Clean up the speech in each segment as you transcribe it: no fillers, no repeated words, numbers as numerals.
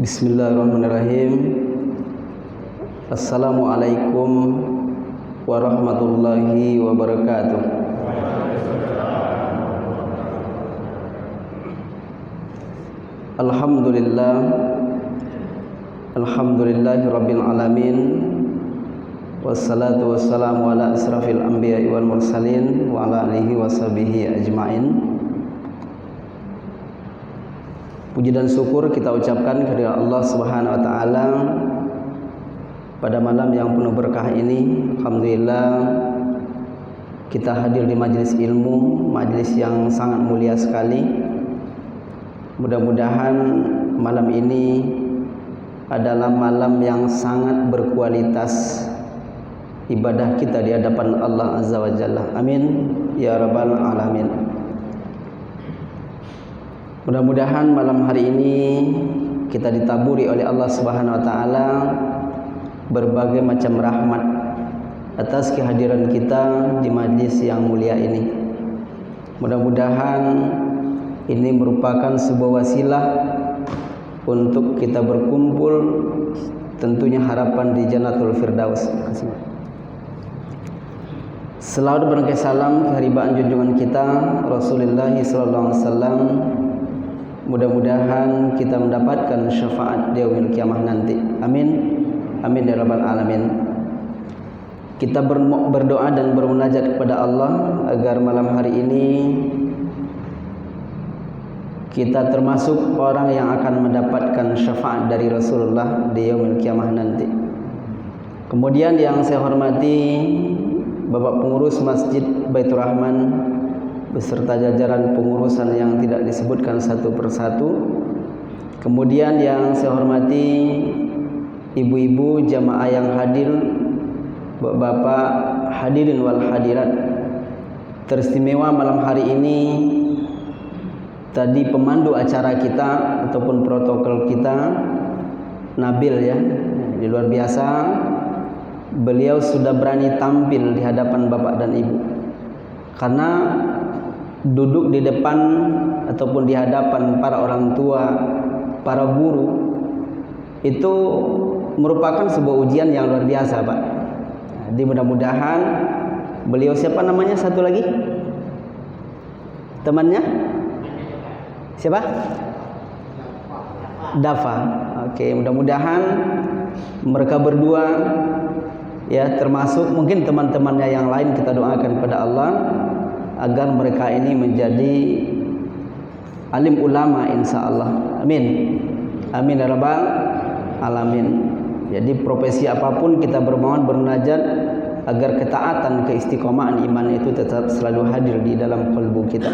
Bismillahirrahmanirrahim. Assalamualaikum warahmatullahi wabarakatuh. Alhamdulillah, alhamdulillahi rabbil alamin. Wassalatu wassalamu ala asrafil anbiya'i wal mursalin wa ala alihi washabihi ajmain. Puji dan syukur kita ucapkan kepada Allah Subhanahu wa taala pada malam yang penuh berkah ini. Alhamdulillah kita hadir di majelis ilmu, majelis yang sangat mulia sekali. Mudah-mudahan malam ini adalah malam yang sangat berkualitas ibadah kita di hadapan Allah Azza wa Jalla. Amin ya rabbal alamin. Mudah-mudahan malam hari ini kita ditaburi oleh Allah Subhanahu wa taala berbagai macam rahmat atas kehadiran kita di majlis yang mulia ini. Mudah-mudahan ini merupakan sebuah wasilah untuk kita berkumpul, tentunya harapan di Jannatul Firdaus. Selawat berangkai salam keharibaan junjungan kita Rasulullah sallallahu alaihi wasallam. Mudah-mudahan kita mendapatkan syafaat di yaumil kiamah nanti. Amin. Amin ya rabbal alamin. Kita berdoa dan bermunajat kepada Allah agar malam hari ini kita termasuk orang yang akan mendapatkan syafaat dari Rasulullah di yaumil kiamah nanti. Kemudian yang saya hormati Bapak Pengurus Masjid Baitur Rahman beserta jajaran pengurusan yang tidak disebutkan satu persatu. Kemudian yang saya hormati ibu-ibu jamaah yang hadir, bapak hadirin wal hadirat. Teristimewa malam hari ini tadi pemandu acara kita ataupun protokol kita Nabil ya, luar biasa. Beliau sudah berani tampil di hadapan bapak dan ibu, karena duduk di depan ataupun di hadapan para orang tua, para guru, itu merupakan sebuah ujian yang luar biasa, Pak. Jadi mudah-mudahan beliau, siapa namanya satu lagi? Temannya? Siapa? Dafa. Oke, mudah-mudahan mereka berdua ya, termasuk mungkin teman-temannya yang lain, kita doakan pada Allah agar mereka ini menjadi alim ulama insyaallah. Amin. Amin ya rabbal alamin. Jadi profesi apapun kita bermohon bermunajat agar ketaatan, keistiqomahan iman itu tetap selalu hadir di dalam kalbu kita.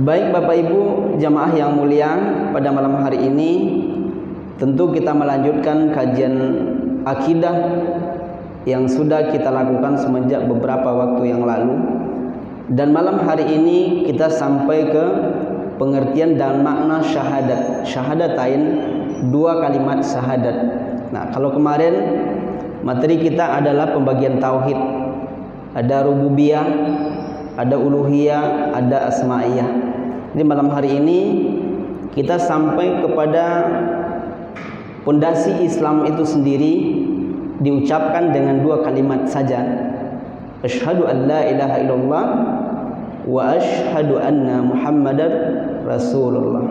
Baik Bapak Ibu jamaah yang mulia, pada malam hari ini tentu kita melanjutkan kajian akidah yang sudah kita lakukan semenjak beberapa waktu yang lalu. Dan malam hari ini kita sampai ke pengertian dan makna syahadat. Syahadatain, dua kalimat syahadat. Nah, kalau kemarin materi kita adalah pembagian tauhid. Ada rububiyah, ada uluhiyah, ada asma'iyah. Jadi malam hari ini kita sampai kepada pondasi Islam itu sendiri diucapkan dengan dua kalimat saja. Asyhadu an la ilaha illallah wa asyhadu anna Muhammadar Rasulullah.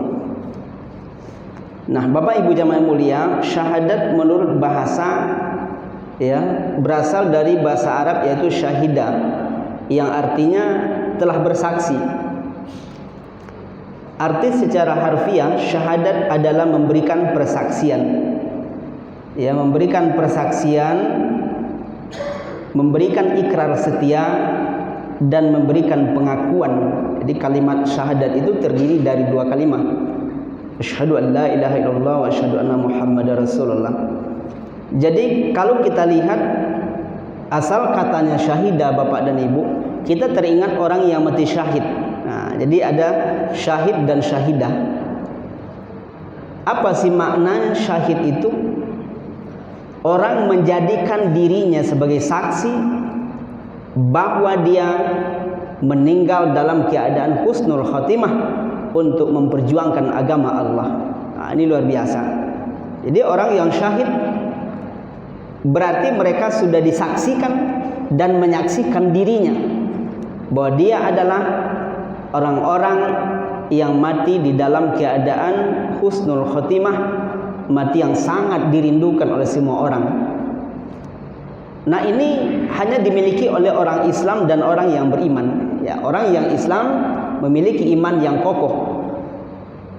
Nah, Bapak Ibu jamaah mulia, syahadat menurut bahasa ya berasal dari bahasa Arab yaitu syahida, yang artinya telah bersaksi. Arti secara harfiah syahadat adalah memberikan persaksian. Ya, memberikan persaksian, memberikan ikrar setia, dan memberikan pengakuan. Jadi kalimat syahadat itu terdiri dari dua kalimat. Asyhadu an la ilaha illallah wa asyhadu anna Muhammadar Rasulullah. Jadi kalau kita lihat asal katanya syahidah Bapak dan Ibu, kita teringat orang yang mati syahid. Nah, jadi ada syahid dan syahidah. Apa sih makna syahid itu? Orang menjadikan dirinya sebagai saksi bahwa dia meninggal dalam keadaan husnul khotimah untuk memperjuangkan agama Allah. Ini luar biasa. Jadi orang yang syahid berarti mereka sudah disaksikan dan menyaksikan dirinya bahwa dia adalah orang-orang yang mati di dalam keadaan husnul khotimah, mati yang sangat dirindukan oleh semua orang. Nah, ini hanya dimiliki oleh orang Islam dan orang yang beriman. Ya, orang yang Islam memiliki iman yang kokoh,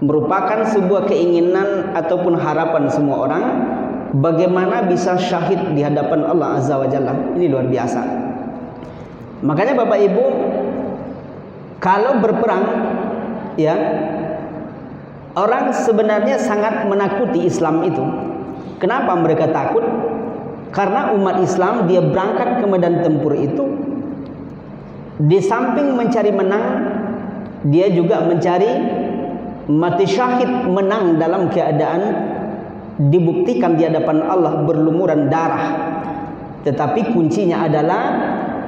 merupakan sebuah keinginan ataupun harapan semua orang bagaimana bisa syahid di hadapan Allah Azza wa Jalla. Ini luar biasa. Makanya Bapak Ibu, kalau berperang, ya, orang sebenarnya sangat menakuti Islam itu. Kenapa mereka takut? Karena umat Islam dia berangkat ke medan tempur itu, di samping mencari menang, dia juga mencari mati syahid, menang dalam keadaan dibuktikan di hadapan Allah berlumuran darah. Tetapi kuncinya adalah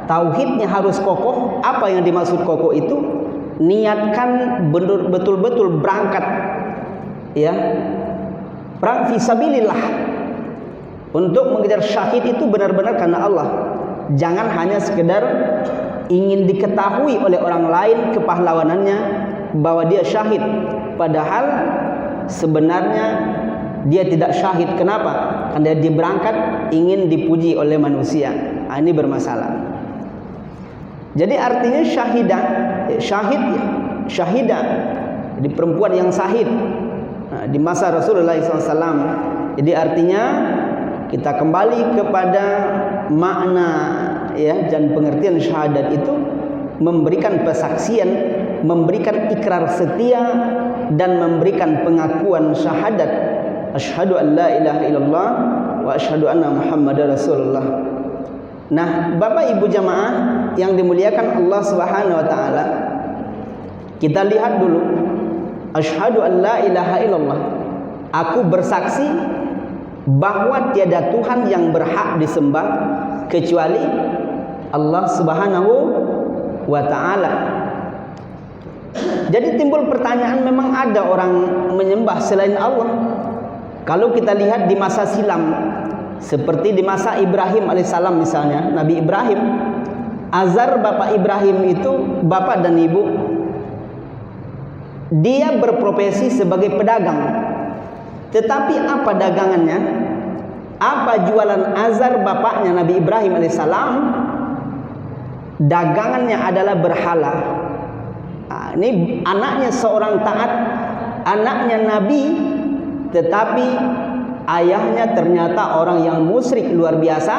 tauhidnya harus kokoh. Apa yang dimaksud kokoh itu? Niatkan betul-betul berangkat, ya, perang fisabilillah. Untuk mengejar syahid itu benar-benar karena Allah. Jangan hanya sekedar ingin diketahui oleh orang lain kepahlawanannya bahwa dia syahid, padahal sebenarnya dia tidak syahid. Kenapa? Karena dia berangkat ingin dipuji oleh manusia. Ini bermasalah. Jadi artinya syahidah, syahidah, jadi perempuan yang syahid di masa Rasulullah SAW. Jadi artinya kita kembali kepada makna, ya, dan pengertian syahadat itu memberikan persaksian, memberikan ikrar setia, dan memberikan pengakuan syahadat. Asyhadu an la ilaha illallah wa asyhadu anna Muhammadar Rasulullah. Nah, Bapak Ibu jamaah yang dimuliakan Allah Subhanahu wa taala, kita lihat dulu. Asyhadu an la ilaha illallah. Aku bersaksi bahwa tiada Tuhan yang berhak disembah kecuali Allah Subhanahu wa taala. Jadi timbul pertanyaan, memang ada orang menyembah selain Allah? Kalau kita lihat di masa silam, seperti di masa Ibrahim alaihissalam misalnya, Nabi Ibrahim, Azar bapak Ibrahim itu, bapak dan ibu, dia berprofesi sebagai pedagang. Tetapi apa dagangannya? Apa jualan Azar bapaknya Nabi Ibrahim alaihissalam? Dagangannya adalah berhala. Ini anaknya seorang taat, anaknya Nabi, tetapi ayahnya ternyata orang yang musyrik luar biasa.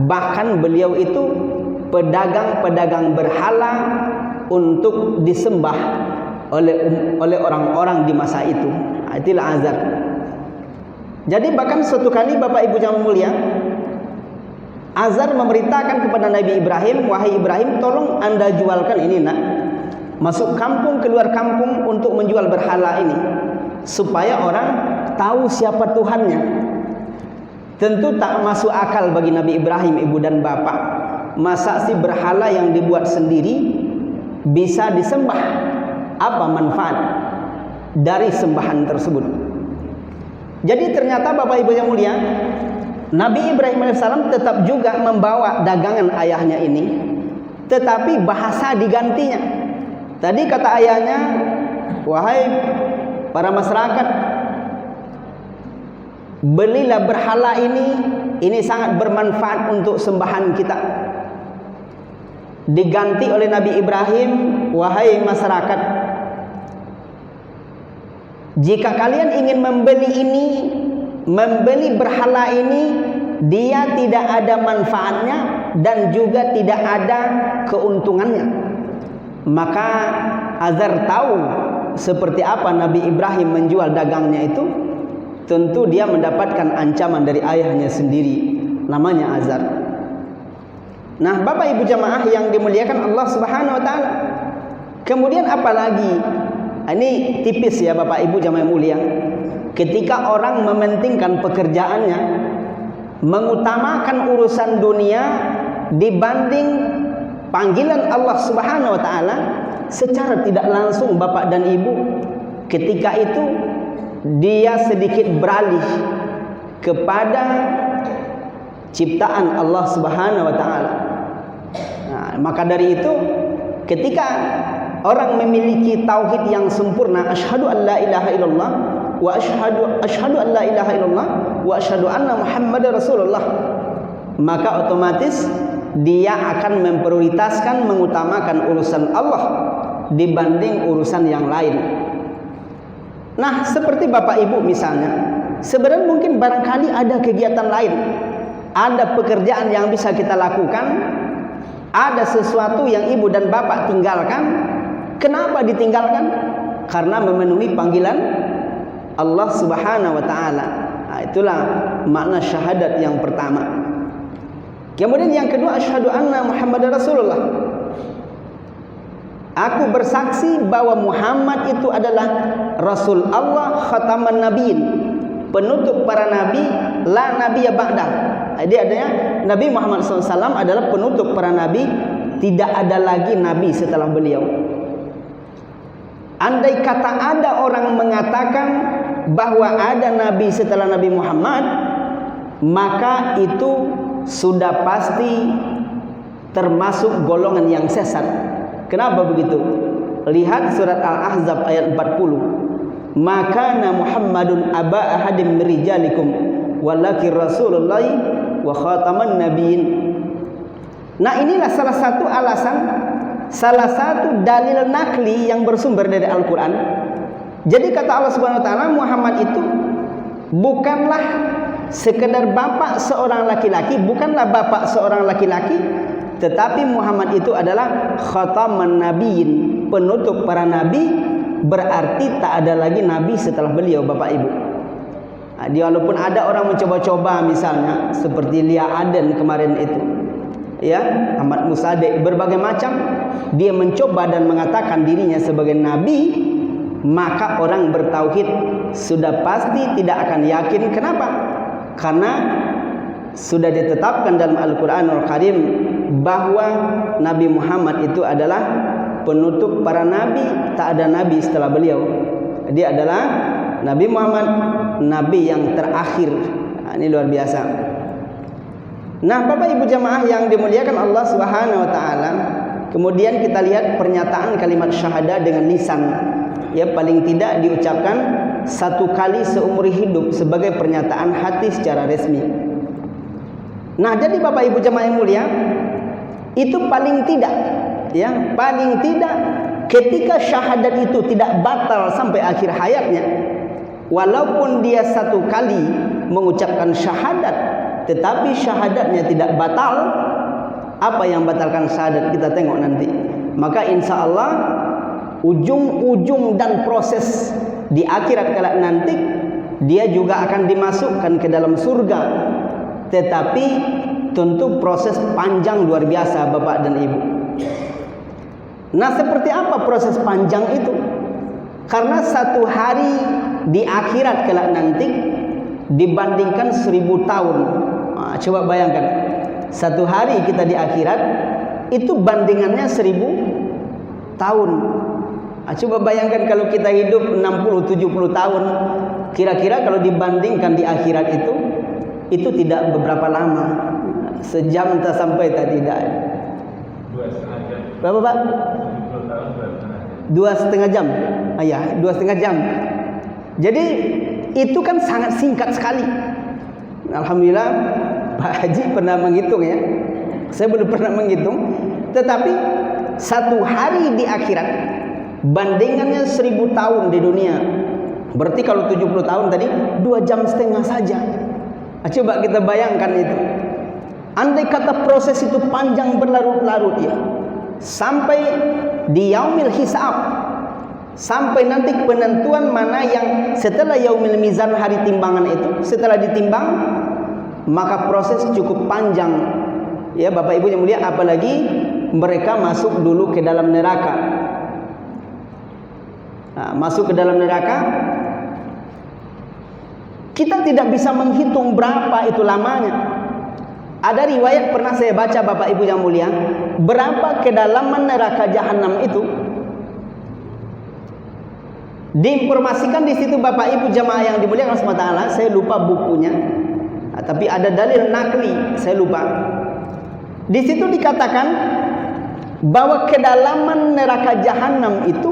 Bahkan beliau itu pedagang-pedagang berhala untuk disembah oleh orang-orang di masa itu. Itulah Azar. Jadi bahkan suatu kali Bapak Ibu yang mulia, Azar memerintahkan kepada Nabi Ibrahim, wahai Ibrahim, tolong anda jualkan ini nak, masuk kampung keluar kampung untuk menjual berhala ini, supaya orang tahu siapa Tuhannya. Tentu tak masuk akal bagi Nabi Ibrahim, ibu dan bapak. Masa si berhala yang dibuat sendiri bisa disembah? Apa manfaat dari sembahan tersebut? Jadi ternyata Bapak Ibu yang mulia, Nabi Ibrahim AS tetap juga membawa dagangan ayahnya ini, tetapi bahasa digantinya. Tadi kata ayahnya, wahai para masyarakat, belilah berhala ini sangat bermanfaat untuk sembahan kita. Diganti oleh Nabi Ibrahim, wahai masyarakat, jika kalian ingin membeli berhala ini, dia tidak ada manfaatnya dan juga tidak ada keuntungannya. Maka Azar tahu seperti apa Nabi Ibrahim menjual dagangnya itu. Tentu dia mendapatkan ancaman dari ayahnya sendiri, namanya Azar. Nah, Bapak Ibu jamaah yang dimuliakan Allah Subhanahu wa taala, kemudian apalagi? Ini tipis ya Bapak Ibu jamaah mulia. Ketika orang mementingkan pekerjaannya, mengutamakan urusan dunia dibanding panggilan Allah Subhanahu wa taala, secara tidak langsung Bapak dan Ibu ketika itu dia sedikit beralih kepada ciptaan Allah Subhanahu wa taala. Nah, maka dari itu ketika orang memiliki tauhid yang sempurna, asyhadu an la ilaha illallah wa asyhadu an la ilaha illallah wa asyhadu anna Muhammadar Rasulullah, maka otomatis dia akan memprioritaskan, mengutamakan urusan Allah dibanding urusan yang lain. Nah, seperti Bapak Ibu misalnya, sebenarnya mungkin barangkali ada kegiatan lain, ada pekerjaan yang bisa kita lakukan, ada sesuatu yang ibu dan bapak tinggalkan. Kenapa ditinggalkan? Karena memenuhi panggilan Allah Subhanahu wa taala. Nah, itulah makna syahadat yang pertama. Kemudian yang kedua, asyhadu anna Muhammadar Rasulullah. Aku bersaksi bahwa Muhammad itu adalah Rasul Allah, khataman nabiyyin, penutup para nabi, la nabiyya ba'dah. Jadi adanya Nabi Muhammad SAW adalah penutup para nabi, tidak ada lagi nabi setelah beliau. Andai kata ada orang mengatakan bahwa ada nabi setelah Nabi Muhammad, maka itu sudah pasti termasuk golongan yang sesat. Kenapa begitu? Lihat surat Al-Ahzab ayat 40. Maka Muhammadun aba ahadim rijalikum walakin Rasulullah wa khataman nabiyyin. Nah, inilah salah satu alasan, salah satu dalil nakli yang bersumber dari Al-Quran. Jadi kata Allah Subhanahu wa taala, Muhammad itu bukanlah sekedar bapak seorang laki-laki, bukanlah bapak seorang laki-laki, tetapi Muhammad itu adalah khataman nabiyyin, penutup para nabi, berarti tak ada lagi nabi setelah beliau, Bapak Ibu. Nah, walaupun ada orang mencoba-coba misalnya seperti Lia Aden kemarin itu, ya, Ahmad Musaddiq, berbagai macam dia mencoba dan mengatakan dirinya sebagai nabi, maka orang bertauhid sudah pasti tidak akan yakin. Kenapa? Karena sudah ditetapkan dalam Al-Quranul Karim bahwa Nabi Muhammad itu adalah penutup para nabi, tak ada nabi setelah beliau. Dia adalah Nabi Muhammad, nabi yang terakhir. Nah, ini luar biasa. Nah, Bapak Ibu jamaah yang dimuliakan Allah Subhanahu wa taala, kemudian kita lihat pernyataan kalimat syahadah dengan lisan. Ya, paling tidak diucapkan satu kali seumur hidup sebagai pernyataan hati secara resmi. Nah, jadi Bapak Ibu jamaah yang mulia, itu paling tidak, ya, paling tidak ketika syahadat itu tidak batal sampai akhir hayatnya, walaupun dia satu kali mengucapkan syahadat, tetapi syahadatnya tidak batal. Apa yang batalkan syahadat kita tengok nanti. Maka insya Allah ujung-ujung dan proses di akhirat kelak nanti dia juga akan dimasukkan ke dalam surga. Tetapi tentu proses panjang luar biasa, Bapak dan Ibu. Nah, seperti apa proses panjang itu? Karena satu hari di akhirat kelak nanti dibandingkan 1000 tahun. Nah, coba bayangkan, satu hari kita di akhirat itu bandingannya 1000 tahun. Nah, coba bayangkan kalau kita hidup 60-70 tahun, kira-kira kalau dibandingkan di akhirat itu tidak beberapa lama. Sejam tak sampai, tak tidak. 2,5 jam. Berapa, Pak? 2,5 jam. Ya, 2,5 jam. Jadi itu kan sangat singkat sekali. Alhamdulillah Pak Haji pernah menghitung, ya. Saya belum pernah menghitung. Tetapi satu hari di akhirat bandingannya 1000 tahun di dunia. Berarti kalau 70 tahun tadi 2,5 jam saja. Coba kita bayangkan itu. Andai kata proses itu panjang berlarut-larut, ya, sampai di yaumil hisab, sampai nanti penentuan mana yang setelah yaumil mizan, hari timbangan itu, setelah ditimbang, maka proses cukup panjang, ya Bapak Ibu yang mulia. Apalagi mereka masuk dulu ke dalam neraka. Nah, masuk ke dalam neraka, kita tidak bisa menghitung berapa itu lamanya. Ada riwayat pernah saya baca, Bapak Ibu yang mulia, berapa kedalaman neraka jahanam itu. Diinformasikan di situ Bapak Ibu jamaah yang dimuliakan Allah Subhanahu wa taala, saya lupa bukunya. Tapi ada dalil nakli, saya lupa. Di situ dikatakan bahwa kedalaman neraka jahanam itu,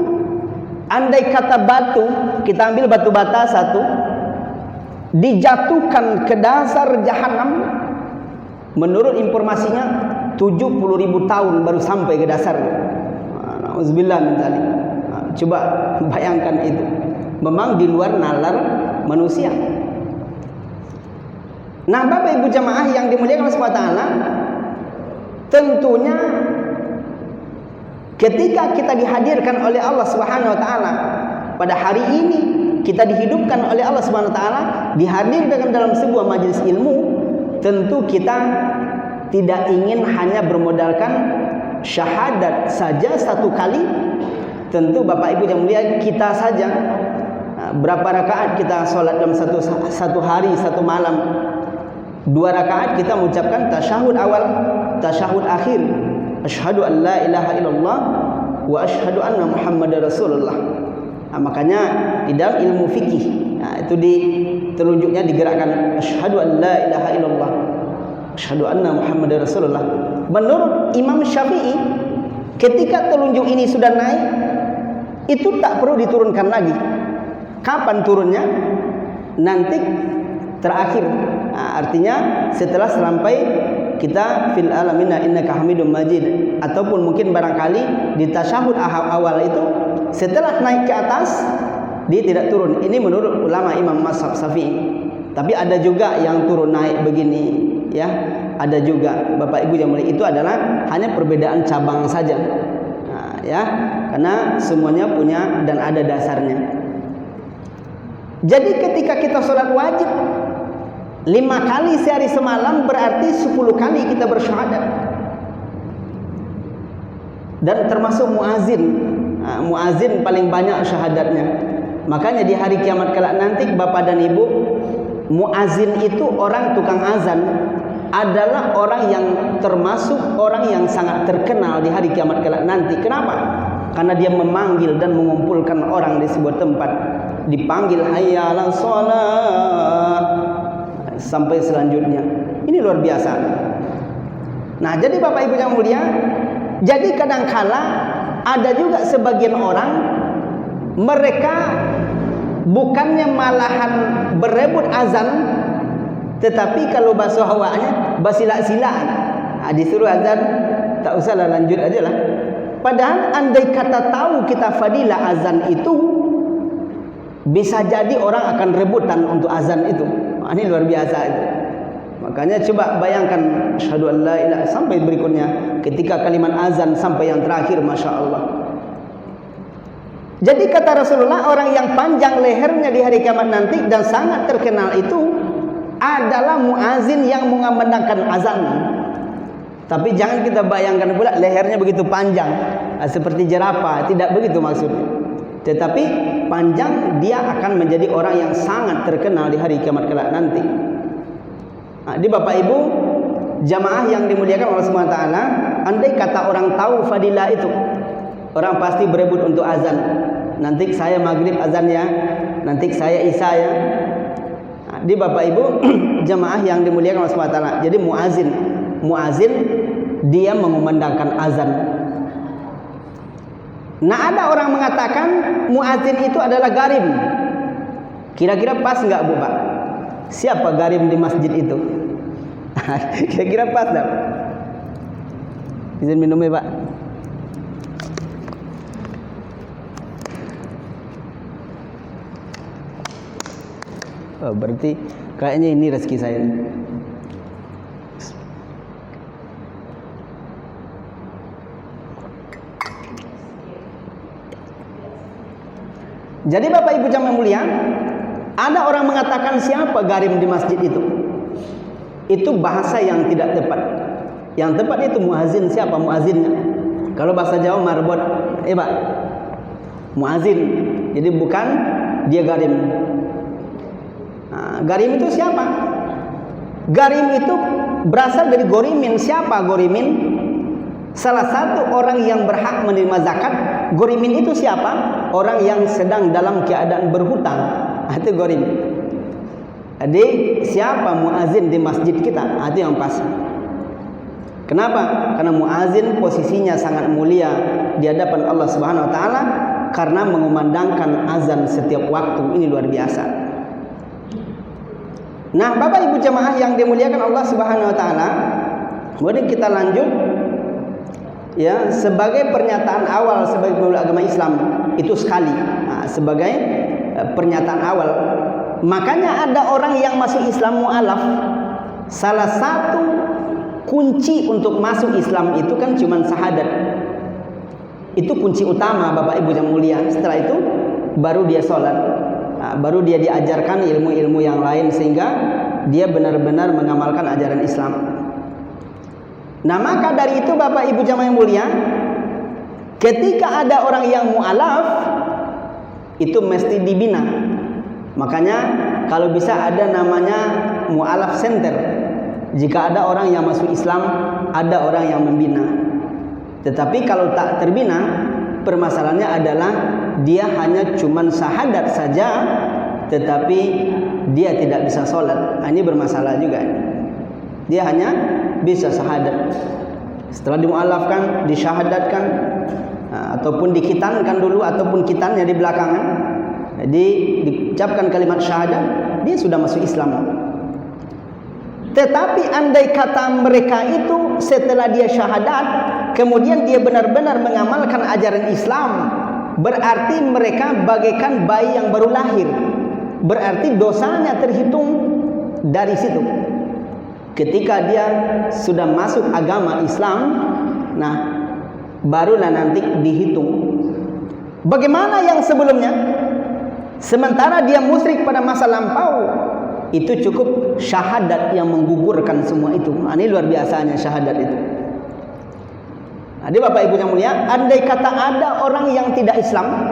andai kata batu, kita ambil batu bata satu, dijatuhkan ke dasar jahanam, menurut informasinya 70.000 tahun baru sampai ke dasar. Nauzubillah min dzalik. Coba bayangkan itu. Memang di luar nalar manusia. Nah, Bapak Ibu jamaah yang dimuliakan Allah Subhanahu wa taala, tentunya ketika kita dihadirkan oleh Allah Subhanahu wa taala pada hari ini, kita dihidupkan oleh Allah Subhanahu wa taala, dihadirkan dalam sebuah majelis ilmu, tentu kita tidak ingin hanya bermodalkan syahadat saja satu kali. Tentu Bapak Ibu yang mulia, kita saja berapa rakaat kita sholat dalam satu hari, satu malam? 2 rakaat kita mengucapkan tasyahud awal, tasyahud akhir. Asyhadu an la ilaha illallah wa asyhadu anna Muhammadar Rasulullah. Makanya di dalam ilmu fikih, itu telunjuknya digerakkan asyhadu an la ilaha illallah, asyhadu anna Muhammadar Rasulullah. Menurut Imam Syafi'i, ketika telunjuk ini sudah naik, itu tak perlu diturunkan lagi. Kapan turunnya? Nanti terakhir. Artinya setelah sampai kita fil alamina innaka hamidum majid, ataupun mungkin barangkali di tasyahud awal itu setelah naik ke atas dia tidak turun. Ini menurut ulama Imam Mazhab Syafi'i. Tapi ada juga yang turun naik begini, ya. Ada juga Bapak Ibu yang mulia, itu adalah hanya perbedaan cabang saja. Ya, karena semuanya punya dan ada dasarnya. Jadi ketika kita sholat wajib 5 kali sehari semalam, berarti 10 kali kita bersyahadat. Dan termasuk muazin. Muazin paling banyak syahadatnya. Makanya di hari kiamat kelak nanti, Bapak dan Ibu, muazin itu orang tukang azan adalah orang yang termasuk orang yang sangat terkenal di hari kiamat kelak nanti. Kenapa? Karena dia memanggil dan mengumpulkan orang di sebuah tempat. Dipanggil hayya 'alas shalah sampai selanjutnya. Ini luar biasa. Nah, jadi Bapak Ibu yang mulia, jadi kadangkala ada juga sebagian orang, mereka bukannya malahan berebut azan, tetapi kalau bahasa hawanya basila-silaan. Disuruh azan, tak usahlah, lanjut aja lah. Padahal andai kata tahu kita fadilah azan itu, bisa jadi orang akan rebutan untuk azan itu. Ini luar biasa itu. Makanya coba bayangkan asyhadu an la ilaha sampai berikutnya, ketika kalimat azan sampai yang terakhir, Masya Allah. Jadi kata Rasulullah, orang yang panjang lehernya di hari kiamat nanti dan sangat terkenal itu adalah muazin yang mengumandangkan azan. Tapi jangan kita bayangkan pula lehernya begitu panjang seperti jerapah, tidak begitu maksudnya. Tetapi panjang, dia akan menjadi orang yang sangat terkenal di hari kiamat kelak nanti. Di Bapak Ibu jamaah yang dimuliakan Allah Subhanahu wa taala, andai kata orang tahu fadilah itu, orang pasti berebut untuk azan. Nanti saya maghrib azan ya, nanti saya isya ya. Di Bapak Ibu jamaah yang dimuliakan Allah Subhanahu wa taala, jadi muazin dia mengumandangkan azan. Nah, ada orang mengatakan muazin itu adalah garim. Kira-kira pas enggak, Bu Pak? Siapa garim di masjid itu? Kira-kira pas enggak? Izin minum ya, Pak. Oh, berarti kayaknya ini rezeki saya. Jadi Bapak Ibu jamaah mulia, ada orang mengatakan siapa garim di masjid itu? Itu bahasa yang tidak tepat. Yang tepat itu muazin. Siapa muazinnya? Kalau bahasa Jawa marbot, Pak, muazin. Jadi bukan dia garim. Nah, garim itu siapa? Garim itu berasal dari gorimin. Siapa gorimin? Salah satu orang yang berhak menerima zakat Gorimin itu siapa? Orang yang sedang dalam keadaan berhutang. Itu gorimin. Jadi siapa muazin di masjid kita? Itu yang pas. Kenapa? Karena muazin posisinya sangat mulia di hadapan Allah Subhanahu wa taala karena mengumandangkan azan setiap waktu. Ini luar biasa. Nah, Bapak Ibu jamaah yang dimuliakan Allah Subhanahu wa taala, kemudian kita lanjut ya, sebagai pernyataan awal sebagai pemeluk agama Islam itu sekali. Nah, sebagai pernyataan awal. Makanya ada orang yang masuk Islam mualaf. Salah satu kunci untuk masuk Islam itu kan cuma syahadat. Itu kunci utama Bapak Ibu yang mulia. Setelah itu baru dia sholat. Nah, baru dia diajarkan ilmu-ilmu yang lain sehingga dia benar-benar mengamalkan ajaran Islam. Nah, maka dari itu Bapak Ibu jamaah yang mulia, ketika ada orang yang mualaf itu mesti dibina. Makanya kalau bisa ada namanya mualaf center. Jika ada orang yang masuk Islam, ada orang yang membina. Tetapi kalau tak terbina, permasalahannya adalah dia hanya cuman syahadat saja, tetapi dia tidak bisa sholat. Ini bermasalah juga. Dia hanya bisa syahadat. Setelah dimualafkan, disyahadatkan, ataupun dikitankan dulu, ataupun kitannya di belakangan. Jadi diucapkan kalimat syahadat, dia sudah masuk Islam. Tetapi andai kata mereka itu setelah dia syahadat, kemudian dia benar-benar mengamalkan ajaran Islam, berarti mereka bagaikan bayi yang baru lahir. Berarti dosanya terhitung dari situ. Ketika dia sudah masuk agama Islam, nah barulah nanti dihitung. Bagaimana yang sebelumnya? Sementara dia musyrik pada masa lampau, itu cukup syahadat yang menggugurkan semua itu. Ini luar biasanya syahadat itu. Jadi Bapak Ibu yang mulia, andai kata ada orang yang tidak Islam,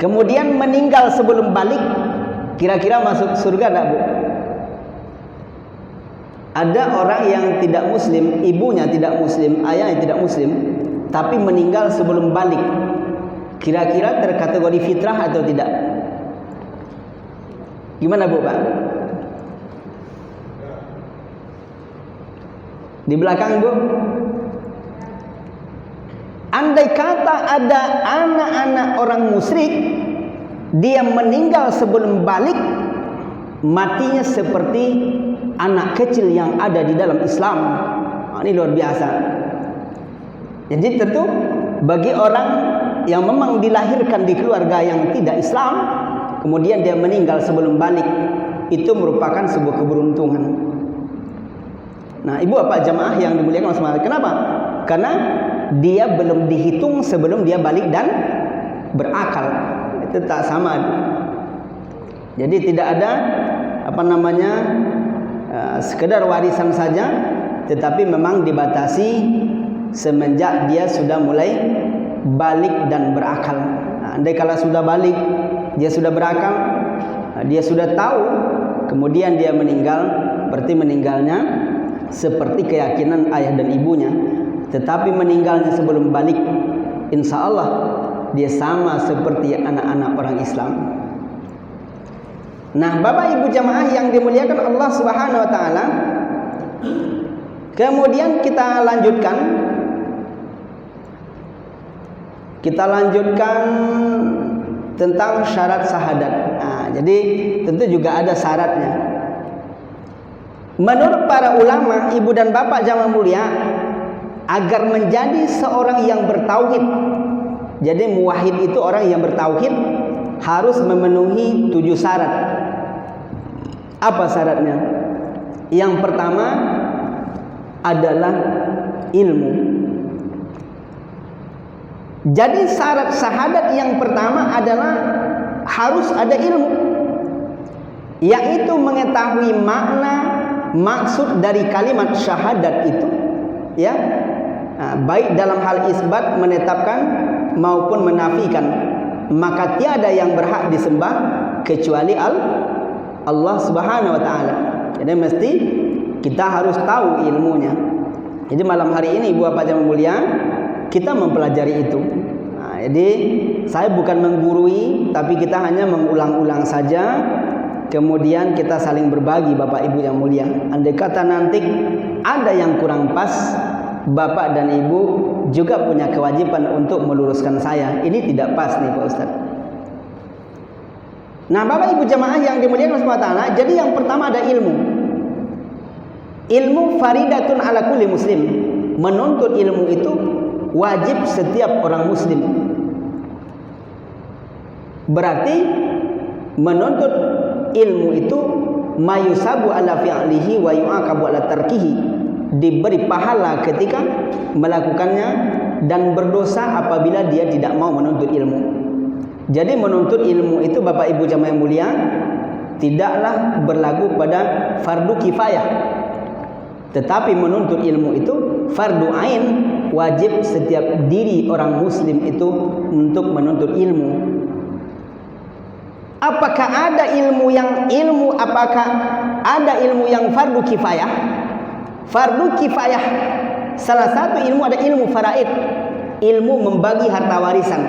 kemudian meninggal sebelum balik, kira-kira masuk surga enggak, Bu? Ada orang yang tidak muslim, ibunya tidak muslim, ayahnya tidak muslim, tapi meninggal sebelum balik, kira-kira terkategori fitrah atau tidak? Gimana Bu, Pak? Di belakang, Bu. Andai kata ada anak-anak orang musyrik, dia meninggal sebelum balik, matinya seperti anak kecil yang ada di dalam Islam. Ini luar biasa. Jadi tentu bagi orang yang memang dilahirkan di keluarga yang tidak Islam, kemudian dia meninggal sebelum balik, itu merupakan sebuah keberuntungan. Nah, Ibu Bapak jamaah yang dimuliakan Allah, kenapa? Karena dia belum dihitung sebelum dia balik dan berakal. Itu tak sama. Jadi tidak ada sekedar warisan saja, tetapi memang dibatasi semenjak dia sudah mulai balik dan berakal. Nah, andai kala sudah balik, dia sudah berakal, dia sudah tahu, kemudian dia meninggal, berarti meninggalnya seperti keyakinan ayah dan ibunya. Tetapi meninggalnya sebelum balik, insya Allah dia sama seperti anak-anak orang Islam. Nah, Bapak Ibu jamaah yang dimuliakan Allah Subhanahu wa taala, kemudian kita lanjutkan tentang syarat syahadat. Nah, jadi tentu juga ada syaratnya. Menurut para ulama, ibu dan bapak jamaah mulia, agar menjadi seorang yang bertauhid, jadi muwahhid itu orang yang bertauhid, harus memenuhi 7 syarat. Apa syaratnya? Yang pertama adalah ilmu. Jadi syarat syahadat yang pertama adalah harus ada ilmu, yaitu mengetahui makna, maksud dari kalimat syahadat itu, ya, baik dalam hal isbat, menetapkan maupun menafikan. Maka tiada yang berhak disembah kecuali Allah Subhanahu wa taala. Jadi mesti kita harus tahu ilmunya. Jadi malam hari ini Ibu Bapak yang mulia, kita mempelajari itu. Jadi saya bukan menggurui, tapi kita hanya mengulang-ulang saja. Kemudian kita saling berbagi, Bapak Ibu yang mulia. Andai kata nanti ada yang kurang pas, Bapak dan Ibu juga punya kewajiban untuk meluruskan saya. Ini tidak pas nih Pak Ustaz. Nah, Bapak Ibu jamaah yang dimuliakan Allah SWT, jadi yang pertama ada ilmu. Ilmu faridatun ala kulli muslim. Menuntut ilmu itu wajib setiap orang muslim. Berarti menuntut ilmu itu mayusabu ala fi'lihi wa yu'aqabu ala tarkihi. Diberi pahala ketika melakukannya dan berdosa apabila dia tidak mau menuntut ilmu. Jadi menuntut ilmu itu Bapak Ibu jamaah yang mulia tidaklah berlaku pada fardu kifayah. Tetapi menuntut ilmu itu fardu ain, wajib setiap diri orang muslim itu untuk menuntut ilmu. Apakah ada apakah ada ilmu yang fardu kifayah? Fardu kifayah salah satu ilmu ada ilmu faraid, ilmu membagi harta warisan.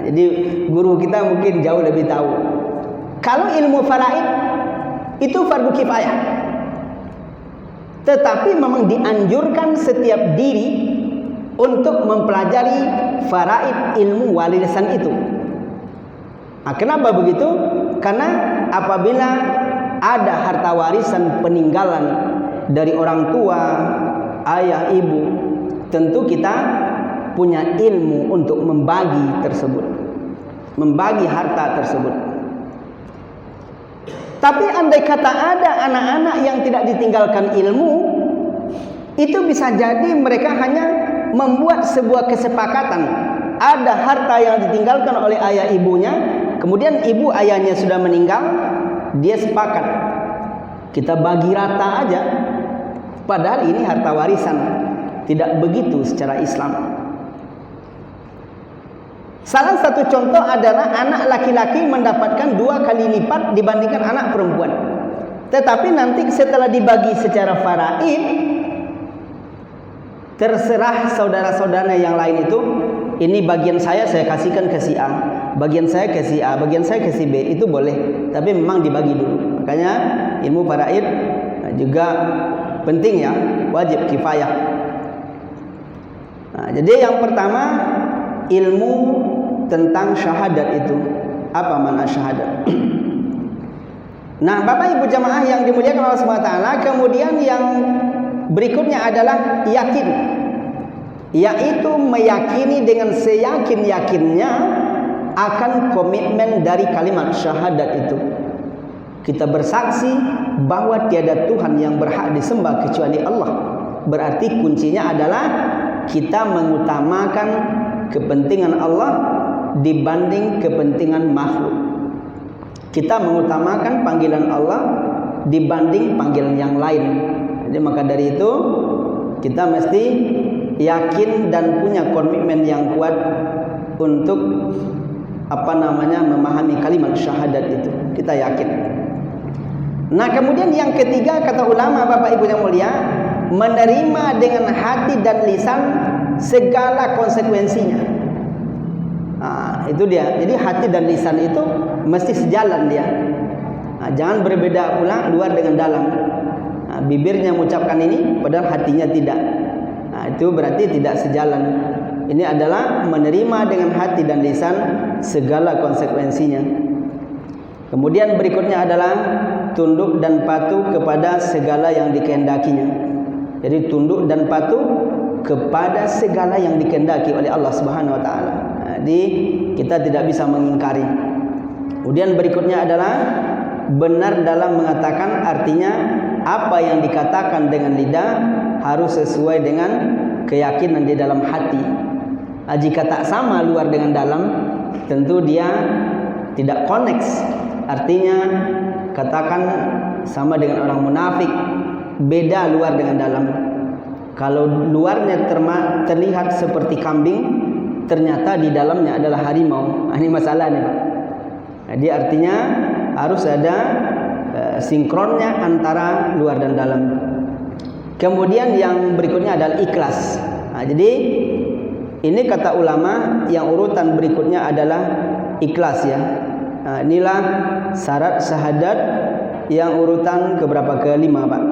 Jadi guru kita mungkin jauh lebih tahu. Kalau ilmu faraid itu fardu kifayah. Tetapi memang dianjurkan setiap diri untuk mempelajari faraid ilmu warisan itu. Nah, kenapa begitu? Karena apabila ada harta warisan peninggalan dari orang tua, ayah, ibu, tentu kita punya ilmu untuk membagi tersebut, membagi harta tersebut. Tapi andai kata ada anak-anak yang tidak ditinggalkan ilmu, itu bisa jadi mereka hanya membuat sebuah kesepakatan. Ada harta yang ditinggalkan oleh ayah ibunya, kemudian ibu ayahnya sudah meninggal, dia sepakat kita bagi rata aja. Padahal ini harta warisan. Tidak begitu secara Islam. Salah satu contoh adalah anak laki-laki mendapatkan 2 kali lipat dibandingkan anak perempuan. Tetapi nanti setelah dibagi secara faraid, terserah saudara-saudara yang lain itu, ini bagian saya kasihkan ke si A, bagian saya ke si A, bagian saya ke si B, itu boleh. Tapi memang dibagi dulu. Makanya ilmu faraid juga penting ya, wajib kifayah. Nah, jadi yang pertama ilmu tentang syahadat itu. Apa makna syahadat? Nah, Bapak Ibu jamaah yang dimuliakan Allah SWT, kemudian yang berikutnya adalah yakin, yaitu meyakini dengan seyakin-yakinnya akan komitmen dari kalimat syahadat itu. Kita bersaksi bahwa tiada Tuhan yang berhak disembah kecuali Allah. Berarti kuncinya adalah kita mengutamakan kepentingan Allah dibanding kepentingan makhluk. Kita mengutamakan panggilan Allah dibanding panggilan yang lain. Jadi maka dari itu kita mesti yakin dan punya komitmen yang kuat untuk memahami kalimat syahadat itu. Kita yakin. Nah, kemudian yang ketiga kata ulama Bapak Ibu yang mulia, menerima dengan hati dan lisan segala konsekuensinya. Nah, itu dia. Jadi hati dan lisan itu mesti sejalan dia. Nah, jangan berbeda pula luar dengan dalam. Nah, bibirnya mengucapkan ini padahal hatinya tidak. Nah, itu berarti tidak sejalan. Ini adalah menerima dengan hati dan lisan segala konsekuensinya. Kemudian berikutnya adalah tunduk dan patuh kepada segala yang dikehendakinya. Jadi tunduk dan patuh kepada segala yang dikehendaki oleh Allah Subhanahu wa taala. Jadi kita tidak bisa mengingkari. Kemudian berikutnya adalah benar dalam mengatakan, artinya apa yang dikatakan dengan lidah harus sesuai dengan keyakinan di dalam hati. Nah, jika tak sama luar dengan dalam, tentu dia tidak connect. Artinya katakan sama dengan orang munafik, beda luar dengan dalam. Kalau luarnya terlihat seperti kambing, ternyata di dalamnya adalah harimau. Ini masalahnya, Pak. Jadi artinya harus ada sinkronnya antara luar dan dalam. Kemudian yang berikutnya adalah ikhlas. Nah, jadi Ini kata ulama yang urutan berikutnya adalah ikhlas ya. Nah, inilah syarat syahadat yang urutan keberapa? Kelima, Pak.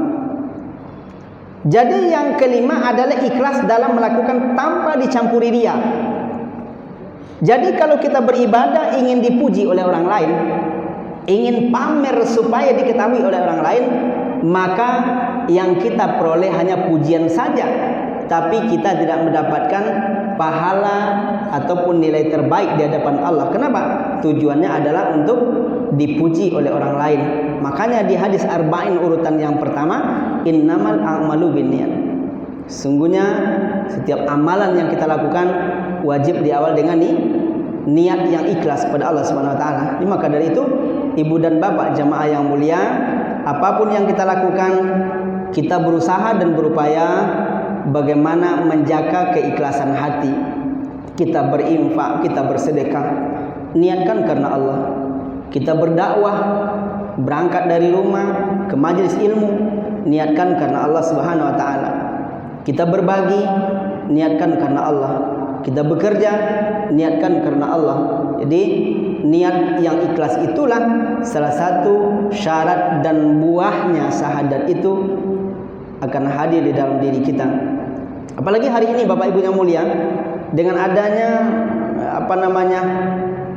Jadi yang kelima adalah ikhlas dalam melakukan tanpa dicampuri riya. Jadi kalau kita beribadah ingin dipuji oleh orang lain, ingin pamer supaya diketahui oleh orang lain, maka yang kita peroleh hanya pujian saja, tapi kita tidak mendapatkan pahala ataupun nilai terbaik di hadapan Allah. Kenapa? Tujuannya adalah untuk dipuji oleh orang lain. Makanya di hadis arba'in urutan yang pertama, innamal a'malu binniyat. Sungguhnya setiap amalan yang kita lakukan wajib diawal dengan niat yang ikhlas pada Allah Subhanahu wa taala. Maka dari itu, ibu dan bapak jamaah yang mulia, apapun yang kita lakukan, kita berusaha dan berupaya bagaimana menjaga keikhlasan hati. Kita berinfak, kita bersedekah, niatkan karena Allah. Kita berdakwah, berangkat dari rumah ke majelis ilmu, niatkan karena Allah Subhanahu wa taala. Kita berbagi, niatkan karena Allah. Kita bekerja, niatkan karena Allah. Jadi niat yang ikhlas itulah salah satu syarat dan buahnya syahadat itu akan hadir di dalam diri kita. Apalagi hari ini Bapak Ibu yang mulia, dengan adanya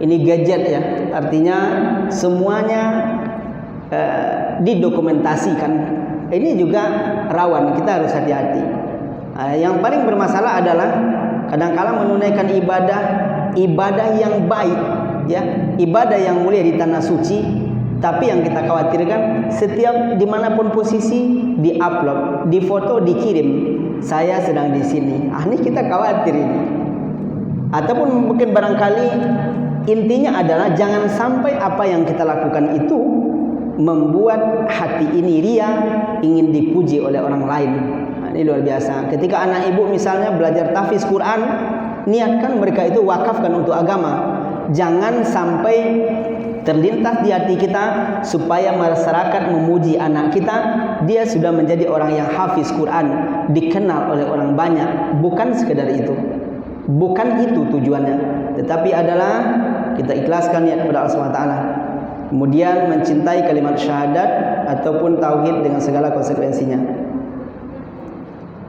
ini gadget ya, artinya semuanya didokumentasikan. Ini juga rawan, kita harus hati-hati. Yang paling bermasalah adalah kadang-kala menunaikan ibadah yang baik ya, ibadah yang mulia di tanah suci, tapi yang kita khawatirkan setiap dimanapun posisi di-upload, di-foto, dikirim, saya sedang di sini. Ini kita khawatir ini. Ataupun mungkin barangkali intinya adalah jangan sampai apa yang kita lakukan itu membuat hati ini ria, ingin dipuji oleh orang lain. Ini luar biasa. Ketika anak ibu misalnya belajar tahfiz Quran, niatkan mereka itu wakafkan untuk agama. Jangan sampai terlintas di hati kita supaya masyarakat memuji anak kita, dia sudah menjadi orang yang hafiz Quran, dikenal oleh orang banyak. Bukan sekedar itu, bukan itu tujuannya, tetapi adalah kita ikhlaskan niat kepada Allah SWT, kemudian mencintai kalimat syahadat ataupun tauhid dengan segala konsekuensinya.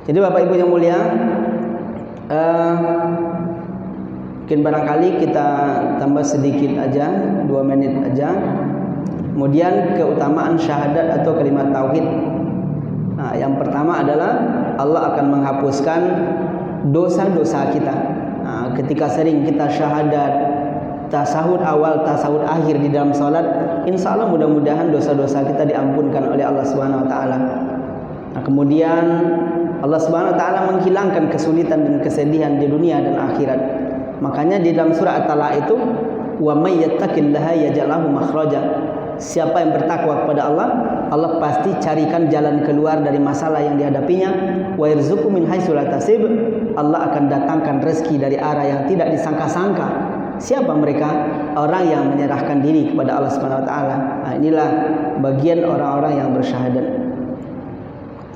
Jadi Bapak Ibu yang mulia, mungkin barangkali kita tambah sedikit aja, 2 menit aja. Kemudian keutamaan syahadat atau kalimat tauhid. Nah, yang pertama adalah Allah akan menghapuskan dosa-dosa kita. Nah, ketika sering kita syahadat, tasahud awal, tasahud akhir di dalam salat, insya Allah mudah-mudahan dosa-dosa kita diampunkan oleh Allah Subhanahu wa taala. Nah, kemudian Allah Subhanahu wa taala menghilangkan kesulitan dan kesedihan di dunia dan akhirat. Makanya di dalam surah At-Talaq itu, wa may yattaqillaha yaj'al lahu makhraja. Siapa yang bertakwa kepada Allah, Allah pasti carikan jalan keluar dari masalah yang dihadapinya. Wa yarzuqhu min haitsu la tasib. Allah akan datangkan rezeki dari arah yang tidak disangka-sangka. Siapa mereka? Orang yang menyerahkan diri kepada Allah Subhanahu wa taala. Nah, inilah bagian orang-orang yang bersyahadat.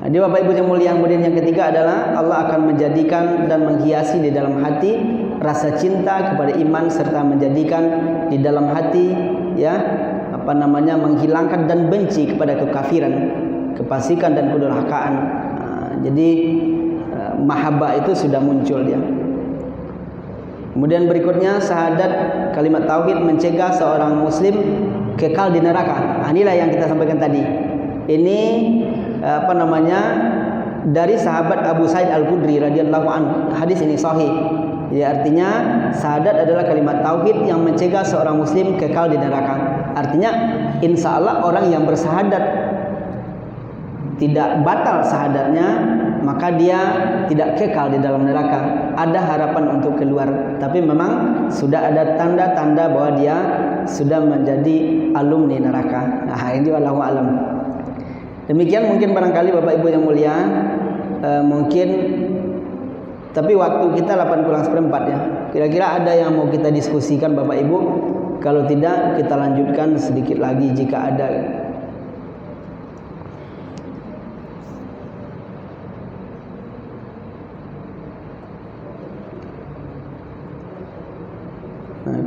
Jadi Bapak Ibu yang mulia, kemudian yang ketiga adalah Allah akan menjadikan dan menghiasi di dalam hati rasa cinta kepada iman, serta menjadikan di dalam hati menghilangkan dan benci kepada kekafiran, kefasikan dan kedurhakaan. Jadi mahabbah itu sudah muncul dia. Kemudian berikutnya syahadat kalimat tauhid mencegah seorang muslim kekal di neraka. Inilah yang kita sampaikan tadi. Ini dari sahabat Abu Sa'id Al-Khudri radhiyallahu anhu. Hadis ini sahih. Ya, artinya syahadat adalah kalimat tauhid yang mencegah seorang muslim kekal di neraka. Artinya insya Allah orang yang bersyahadat tidak batal syahadatnya, maka dia tidak kekal di dalam neraka. Ada harapan untuk keluar, tapi memang sudah ada tanda-tanda bahwa dia sudah menjadi alumni neraka. Nah, ini wallahu alam. Demikian mungkin barangkali Bapak Ibu yang mulia, tapi waktu kita 8:kurang 1/4 ya. Kira-kira ada yang mau kita diskusikan Bapak Ibu? Kalau tidak, kita lanjutkan sedikit lagi jika ada.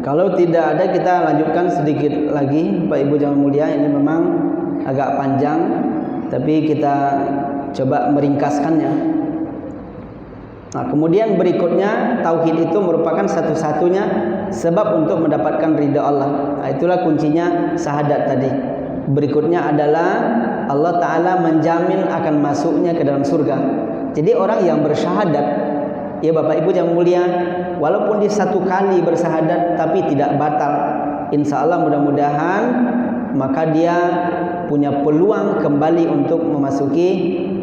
Kalau tidak ada, kita lanjutkan sedikit lagi, Pak Ibu jamaah mulia. Ini memang agak panjang, tapi kita coba meringkaskannya. Nah, kemudian berikutnya, tauhid itu merupakan satu-satunya sebab untuk mendapatkan ridha Allah. Nah, itulah kuncinya syahadat tadi. Berikutnya adalah Allah Ta'ala menjamin akan masuknya ke dalam surga. Jadi orang yang bersyahadat, ya Bapak Ibu yang mulia, walaupun dia satu kali bersyahadat tapi tidak batal, insya Allah mudah-mudahan maka dia punya peluang kembali untuk memasuki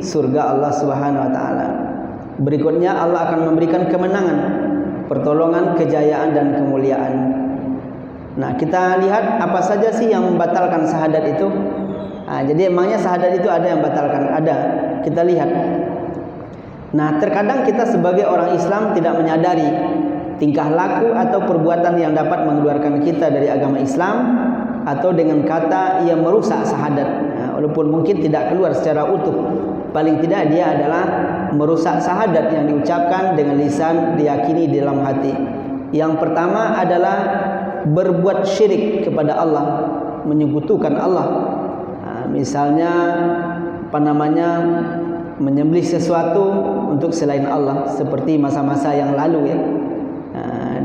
surga Allah Subhanahu wa Ta'ala. Berikutnya Allah akan memberikan kemenangan, pertolongan, kejayaan dan kemuliaan. Nah, kita lihat apa saja sih yang membatalkan syahadat itu. Nah, jadi emangnya syahadat itu ada yang membatalkan? Ada. Kita lihat. Nah, terkadang kita sebagai orang Islam tidak menyadari tingkah laku atau perbuatan yang dapat mengeluarkan kita dari agama Islam, atau dengan kata yang merusak syahadat. Nah, walaupun mungkin tidak keluar secara utuh, paling tidak dia adalah merusak syahadat yang diucapkan dengan lisan, diyakini di dalam hati. Yang pertama adalah berbuat syirik kepada Allah, menyekutukan Allah. Nah, misalnya menyembelih sesuatu untuk selain Allah, seperti masa-masa yang lalu ya,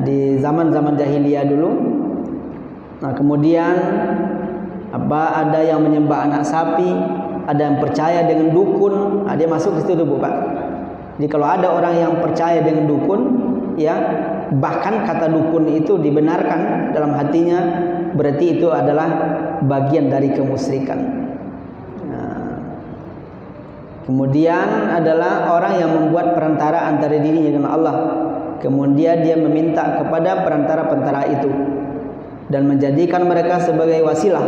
di zaman-zaman jahiliyah dulu. Nah, kemudian ada yang menyembah anak sapi, ada yang percaya dengan dukun. Dia masuk ke situ dulu, Pak. Jadi kalau ada orang yang percaya dengan dukun, ya, bahkan kata dukun itu dibenarkan dalam hatinya, berarti itu adalah bagian dari kemusyrikan. Kemudian adalah orang yang membuat perantara antara dirinya dengan Allah, kemudian dia meminta kepada perantara-perantara itu dan menjadikan mereka sebagai wasilah.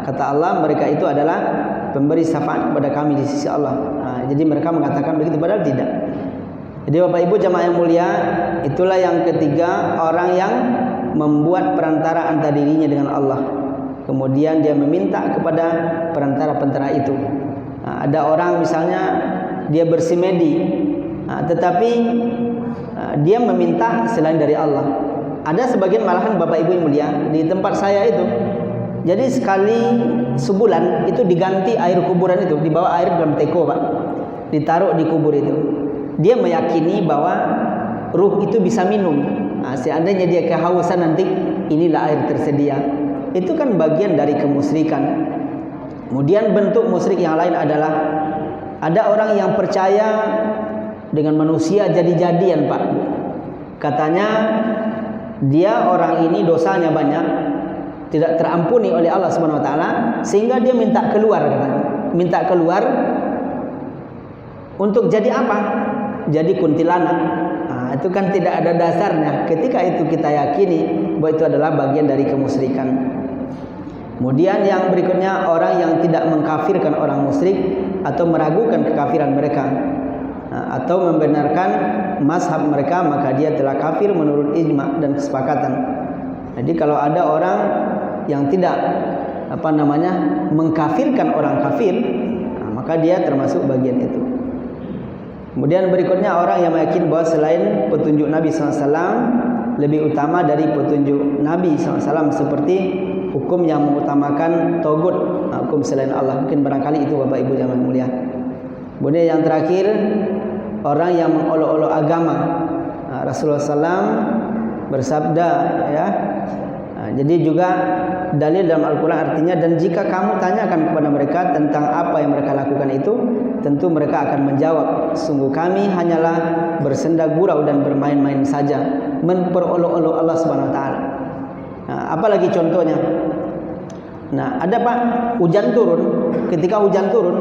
Kata Allah, mereka itu adalah pemberi syafaat kepada kami di sisi Allah. Jadi mereka mengatakan begitu, padahal tidak. Jadi Bapak Ibu jamaah yang mulia, itulah yang ketiga, orang yang membuat perantara antara dirinya dengan Allah, kemudian dia meminta kepada perantara-perantara itu. Ada orang misalnya dia bersimedi, tetapi dia meminta selain dari Allah. Ada sebagian malahan Bapak Ibu yang mulia di tempat saya itu. Jadi sekali sebulan itu diganti air kuburan itu, dibawa air dalam teko, Pak, ditaruh di kubur itu. Dia meyakini bahwa ruh itu bisa minum. Seandainya dia kehausan nanti, inilah air tersedia. Itu kan bagian dari kemusyrikan. Kemudian bentuk musyrik yang lain adalah ada orang yang percaya dengan manusia jadi-jadian, Pak. Katanya dia orang ini dosanya banyak, tidak terampuni oleh Allah Subhanahu wa taala, sehingga dia minta keluar, katanya. Minta keluar untuk jadi apa? Jadi kuntilanak. Itu kan tidak ada dasarnya. Ketika itu kita yakini bahwa itu adalah bagian dari kemusyrikan. Kemudian yang berikutnya, orang yang tidak mengkafirkan orang musyrik atau meragukan kekafiran mereka, atau membenarkan mazhab mereka, maka dia telah kafir menurut ijma dan kesepakatan. Jadi kalau ada orang yang tidak mengkafirkan orang kafir, maka dia termasuk bagian itu. Kemudian berikutnya, orang yang meyakini bahwa selain petunjuk Nabi SAW lebih utama dari petunjuk Nabi SAW, seperti hukum yang mengutamakan togut, hukum selain Allah. Mungkin barangkali itu Bapak Ibu yang mulia. Kemudian yang terakhir, orang yang mengolok-olok agama. Rasulullah SAW bersabda, ya. Jadi juga dalil dalam Al-Quran artinya, dan jika kamu tanyakan kepada mereka tentang apa yang mereka lakukan itu, tentu mereka akan menjawab, sungguh kami hanyalah bersenda gurau dan bermain-main saja, memperolok-olok Allah Subhanahu wa taala. Apalagi contohnya? Ada Pak, hujan turun. Ketika hujan turun,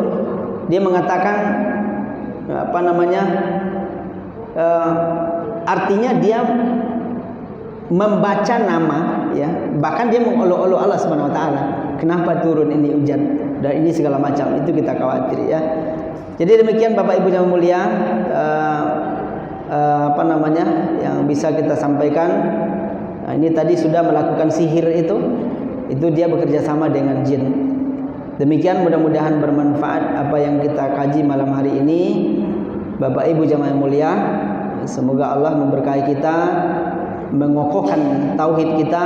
dia mengatakan artinya dia membaca nama, ya, bahkan dia mengolok-olok Allah Subhanahu wa taala. Kenapa turun ini hujan dan ini segala macam, itu kita khawatir, ya. Jadi demikian Bapak Ibu yang mulia, yang bisa kita sampaikan. Ini tadi sudah melakukan sihir itu dia bekerja sama dengan jin. Demikian, mudah-mudahan bermanfaat apa yang kita kaji malam hari ini. Bapak Ibu jamaah yang mulia, semoga Allah memberkahi kita mengokohkan tauhid kita,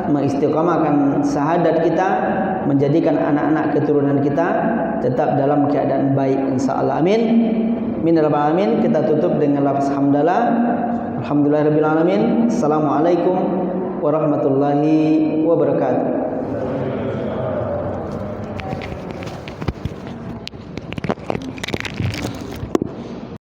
mengistiqamahkan syahadat kita, menjadikan anak-anak keturunan kita tetap dalam keadaan baik insyaallah. Amin. Min rabbal alamin. Kita tutup dengan lafaz hamdalah. Alhamdulillahirabbil alamin. Assalamualaikum warahmatullahi wabarakatuh.